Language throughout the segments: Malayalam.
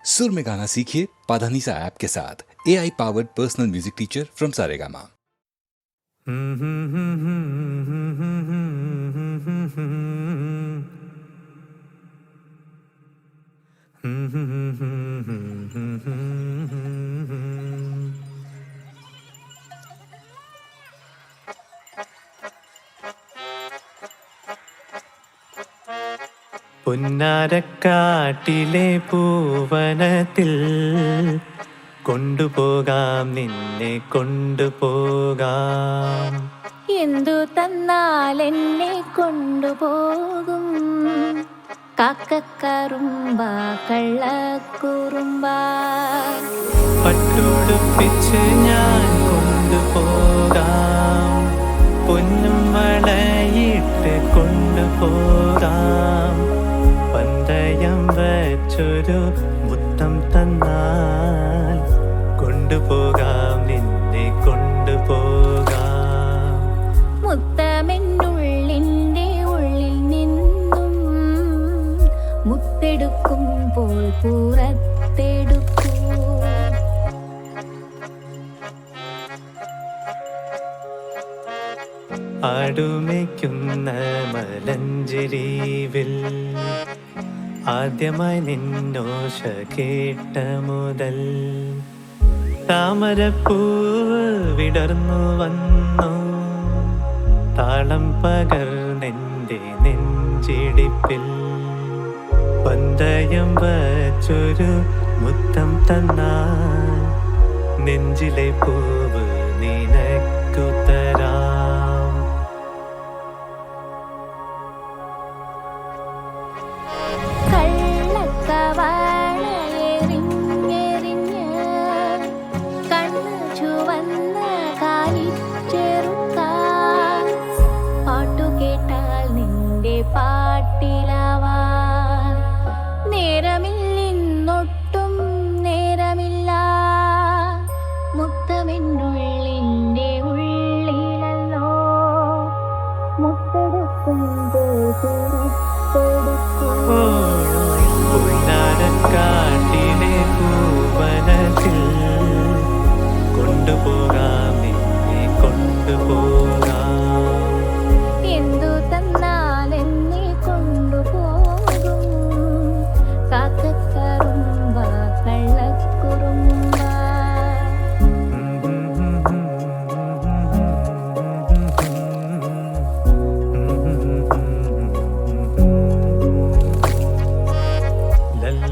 सुर में गाना सीखिए पाधानीसा ऐप के साथ। AI powered personal music teacher from Saregama. പുന്നാരക്കാട്ടിലെ പൂവനത്തിൽ കൊണ്ടുപോകാം, നിന്നെ കൊണ്ടുപോകാം. എന്തു തന്നാൽ എന്നെ കൊണ്ടുപോകും? കാക്കക്കറുമ്പ കള്ളക്കുറുമ്പ. പട്ടുടുപ്പിച്ച് ഞാൻ കൊണ്ടുപോകാം, പൊന്നും വളയിട്ട് കൊണ്ടുപോകാം. പന്തയം വച്ചൊരു മുത്തം തന്നാൽ കൊണ്ടുപോകാം, നിന്നെ കൊണ്ടുപോകാം. മുത്തമെന്നുള്ളിൻ്റെ ഉള്ളിൽ നിന്നും മുത്തെടുക്കുമ്പോൾ പുറത്തെടുക്കൂ. ആടുമയ്ക്കുന്ന മലഞ്ചെരിവിൽ ആദ്യമായി നിന്നോശ കേട്ട മുതൽ താമരപ്പൂവ് വിടർന്നു വന്നു, താളം പകർന്നെൻ്റെ നെഞ്ചിടിപ്പിൽ. പന്തയം വച്ചൊരു മുത്തം തന്നാൽ നെഞ്ചിലെ പൂവ് നിനക്കു തരാം. കള്ളക്കവാളയെറിഞ്ഞെറിഞ്ഞ് കണ്ണു ചുവന്ന കാലിച്ചെറുക്ക. പാട്ടു കേട്ടാൽ നിന്റെ പാട്ടിലാവാൻ നേരമില്ലിന്നൊട്ടും നേരമില്ല. മുത്തമെന്നുള്ളിൻ്റെ ഉള്ളിലല്ലോ മുത്തെടുക്കുമ്പോൾ പുറത്തെടുക്കും. പുന്നാരക്കാട്ടിലെ പൂവനത്തിൽ കൊണ്ടുപോകാം, നിന്നെ കൊണ്ടുപോകാം. എന്തു തന്നാൽ എന്നെ കൊണ്ടുപോകും? കാക്കക്കറുമ്പ കള്ളക്കുറുമ്പ.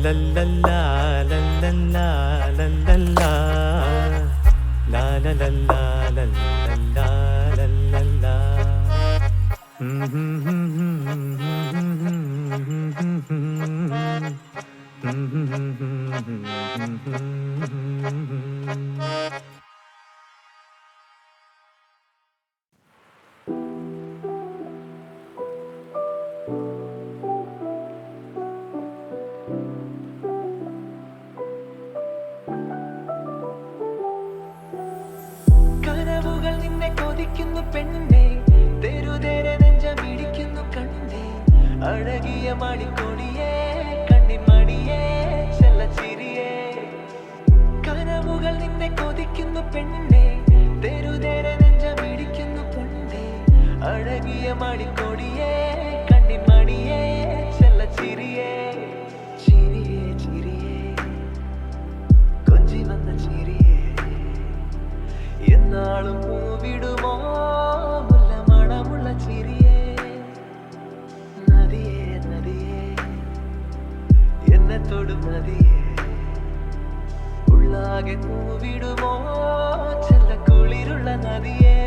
ലല്ലല്ലാ ലല്ലല്ലാ ലല്ലല്ലാ ലാലലല്ലാ ലല്ലല്ലാ ലല്ലല്ലാ. കനവുകൾ നിന്നെ കൊതിക്കുന്നു പെണ്ണേ, തെരുതേരെ നെഞ്ചമിടിക്കുന്നു കണ്ണേ. അഴകിയ മണിക്കൊടിയേ, കണ്ണിൻ മണിയേ, ചെല്ലച്ചിരിയേ. കനവുകൾ നിന്നെ കൊതിക്കുന്നു പെണ്ണേ, തെരുതേരെ നെഞ്ചമിടിക്കുന്നു കണ്ണേ. അഴകിയ മണിക്കൊടിയേ, കണ്ണിൻ മണിയേ, ചെല്ലച്ചിരിയേ. ചിരിയേ ചിരിയേ, കൊഞ്ചി വന്ന ചിരിയേ. എന്നാളും പൂവിടുമോ മുല്ല മണമുള്ള ചിരിയേ. നദിയേ നദിയേ, എന്നെ തൊടും നദിയേ. ഉള്ളാകെ പൂവിടുമോ ചെല്ലക്കുളിരുള്ള നദിയേ.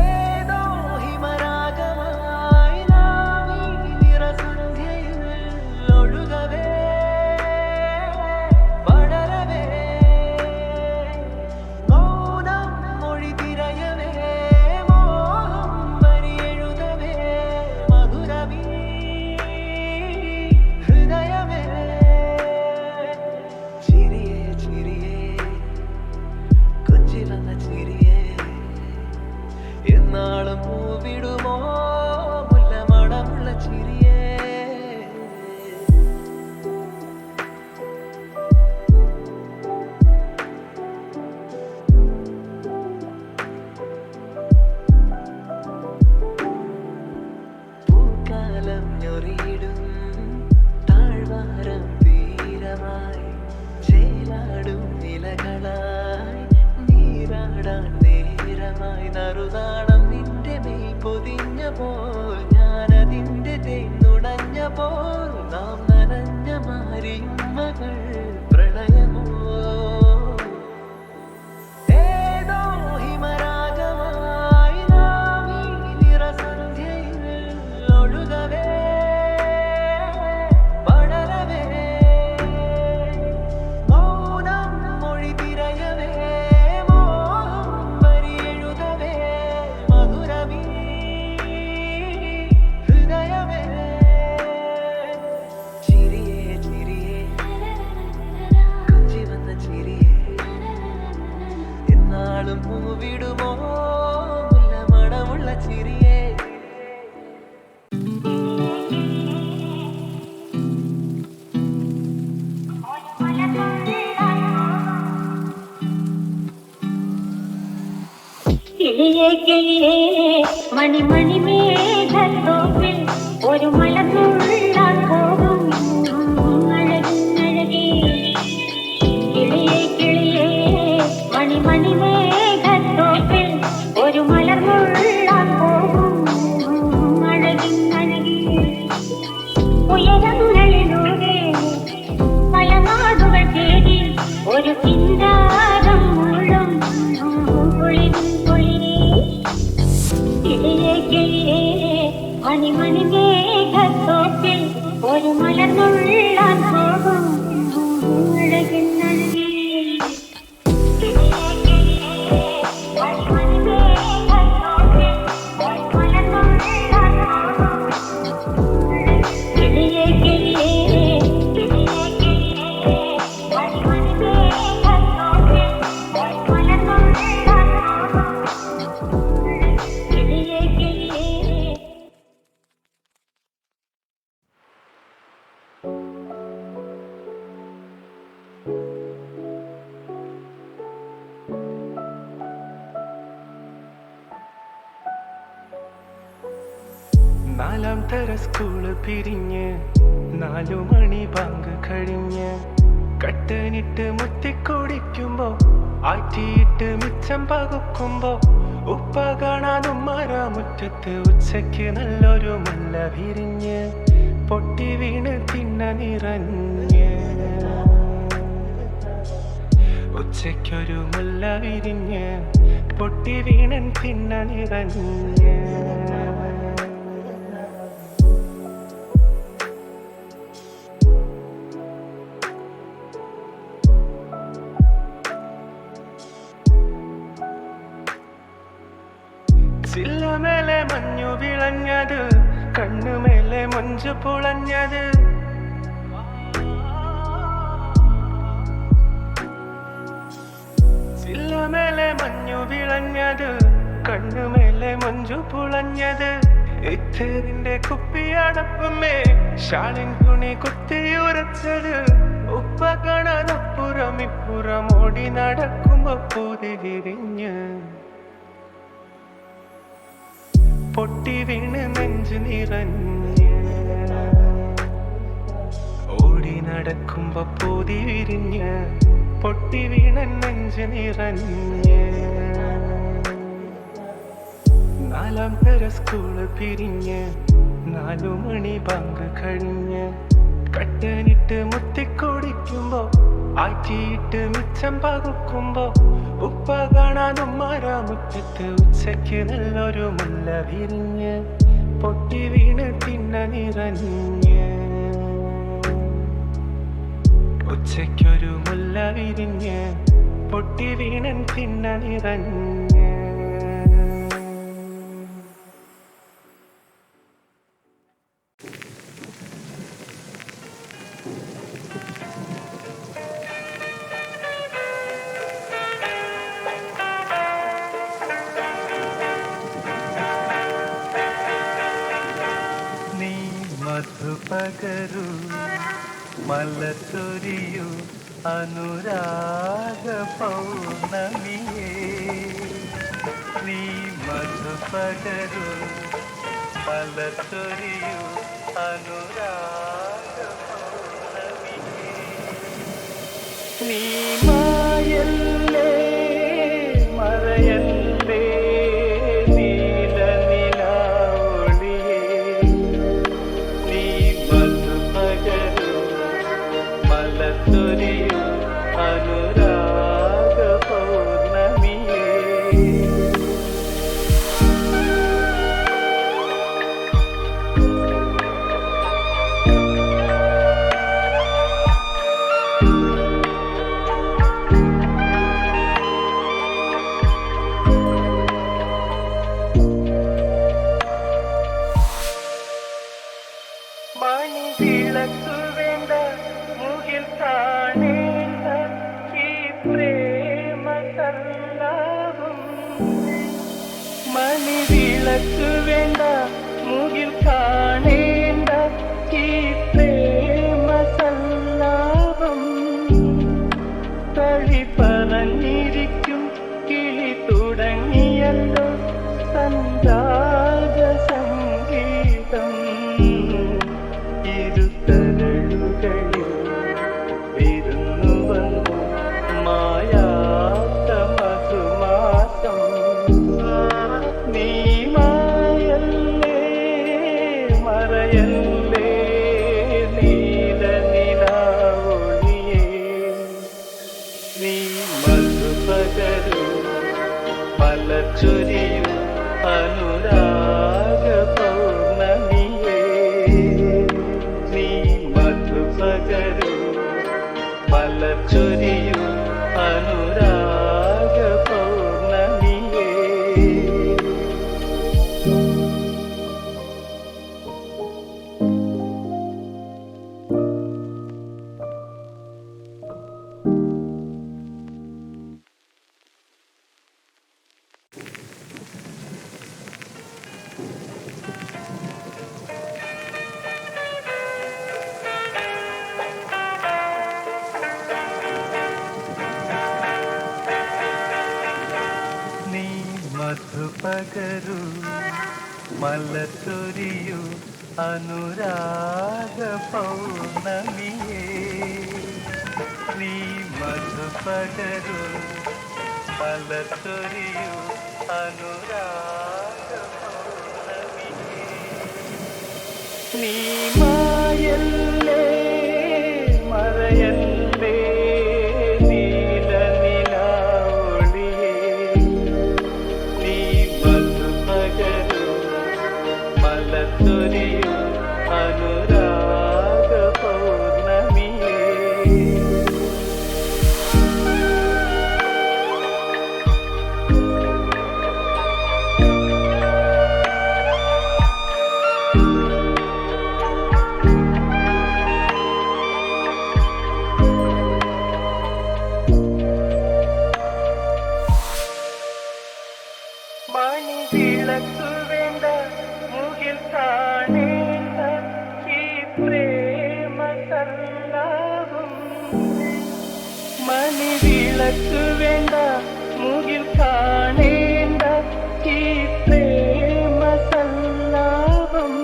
ഏതോ ഹിമരാഗമായി നാവിൽ നിറസന്ധ്യയിൽ ഒഴുകവേ പടരവേ. മൗനം മൊഴി തിരയവേ, മോഹം വരിയെഴുതവേ. മധുരമീ ഹൃദയമേ. ചിരിയേ ചിരിയേ, കൊഞ്ചി വന്ന ചിരിയേ. മാസം പൂവിടുമോ മുല്ല മണമുള്ള ചിരിയേ കിളിയേ കിളിയേ മണിമണി മേഘത്തോപ്പിൽ ഒരു മലർന്നുള്ളാൻ പോകും അഴകിന്നഴകേ. കിളിയേ കിളിയേ മണിമണി മേഘത്തോപ്പിൽ ഒരു മലർന്നുള്ളാൻ പോകും അഴകിന്നഴകേ. ഉയരങ്ങളിലൂടെ പല നാടുകൾ തേടി ഒരു കിന്നാരം മുഴും മണിമണി മേഘത്തോപ്പിൽ ഒരു മലർന്നുള്ളാൻ പോകും അഴകിന്നഴകേ. മണിമണി മേഘത്തോപ്പിൽ ഒരു മലർന്നുള്ളാൻ പോകും കിളിയേ കിളിയേ കിളിയേ കിളിയേ മണിമണി മേഘത്തോപ്പിൽ ഒരു മലർന്നുള്ളാൻ പോകും കിളിയേ കിളിയേ. നാലാം തര സ്കൂള് പിരിഞ്ഞ് 4 മണി ബാങ്ക് കഴിഞ്ഞ് കട്ടനിട്ട് മുത്തിക്കുടിക്കുമ്പോ ആറ്റിയിട്ട് മിച്ചം പകുക്കുമ്പോ ഉപ്പ കാണാനും മരാമുറ്റത്ത് ഉച്ചയ്ക്ക് നല്ലൊരു മുല്ല വിരിഞ്ഞ് പൊട്ടി വീണ് തിന്ന നിറഞ്ഞ് ഉച്ചയ്ക്കൊരു മുല്ല വിരിഞ്ഞ് പൊട്ടി വീണൻ തിന്ന നിറഞ്ഞ് ചില്ലമേലെ മഞ്ഞു വിളഞ്ഞത് കണ്ണുമേലെ മഞ്ചു പുളഞ്ഞത് ചില്ലമേലെ മഞ്ഞു വിളഞ്ഞത് കണ്ണുമേലെ മഞ്ചു പുളഞ്ഞത് ഇത്തറിന്റെ കുപ്പിയടപ്പമേ ഷാളിൻ തുണി കുത്തിയുറച്ചത് ഉപ്പ കാണാനപ്പുറം ഇപ്പുറം ഓടി നടക്കുമ്പോ പൂതി വിരിഞ്ഞ് പൊട്ടി വീണ് നെഞ്ചു നിറഞ്ഞ് ഓടി നടക്കുമ്പോ പൂതി വിരിഞ്ഞ് പൊട്ടി വീണ നെഞ്ചു നിറഞ്ഞ് നാലാം തര സ്കൂള് പിരിഞ്ഞ് 4 മണി ബാങ്ക് കഴിഞ്ഞ് കട്ടനിട്ട് മുത്തിക്കുടിക്കുമ്പോ ആറ്റിയിട്ട് മിച്ചം പകുക്കുമ്പോ ഉപ്പ കാണാനും മരാമുറ്റത്ത് ഉച്ചയ്ക്ക് നല്ലൊരു മുല്ല വിരിഞ്ഞ് പൊട്ടി വീണ് തിന്ന നിറഞ്ഞ് ഉച്ചയ്ക്കൊരു മുല്ല വിരിഞ്ഞ് പൊട്ടി വീണൻ തിന്ന നിറഞ്ഞ് മധുപകരു മലച്ചൊരിയു അനുരാഗ പൗർണമിയേ നീ മധുപകരു മലച്ചൊരിയു അനുരാഗ പൗർണമിയേ നീ മായല്ലേ മറയല്ലേ അനുരാഗ പൗർണമിയേ മണി വിളക്കു വേണ്ട മുകിൽ കാണേണ്ട ഈ പ്രേമ തല്ലാവു മലച്ചൊരിയും അനുരാഗ പൗർണമിയേ നീ മധുപകരൂ മലച്ചൊരിയും അനുരാഗ പൗർണമിയേ നീ മധുപകരൂ മലച്ചൊരിയൂ അനുരാഗ പൗർണമിയേ നീ മധുപകരൂ മലച്ചൊരിയൂ അനുരാഗ പൗർണമിയേ നീ മായല്ലേ മറയല്ലേ നീലനിലാവൊളിയേ നീ മധുപകരൂ മലച്ചൊരിയൂ അനുരാഗ പൗർണമിയേ മണിവിളക്കു വേണ്ട മുകിൽ കാണേണ്ട ഈ പ്രേമ സല്ലാപം മണിവിളക്കു വേണ്ട മുകിൽ കാണേണ്ട ഈ പ്രേമ സല്ലാപം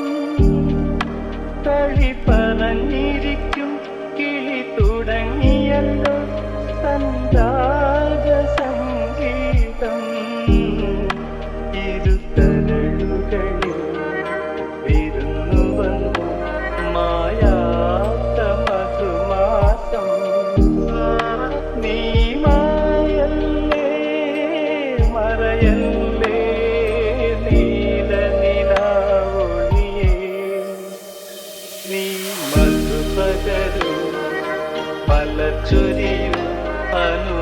കളി പറഞ്ഞിരിക്കും കിളി തുടങ്ങിയല്ലോ സന്താജ സംഗീതം ഇരുത്തരളുകളിൽ വിരുന്നു വന്നു മായാത്ത മധുമാസം നീ മായല്ലേ മറയല്ലേ നീലനിലാവൊളിയേ നീ മധുപകരൂ മലച്ചൊരിയൂ അനു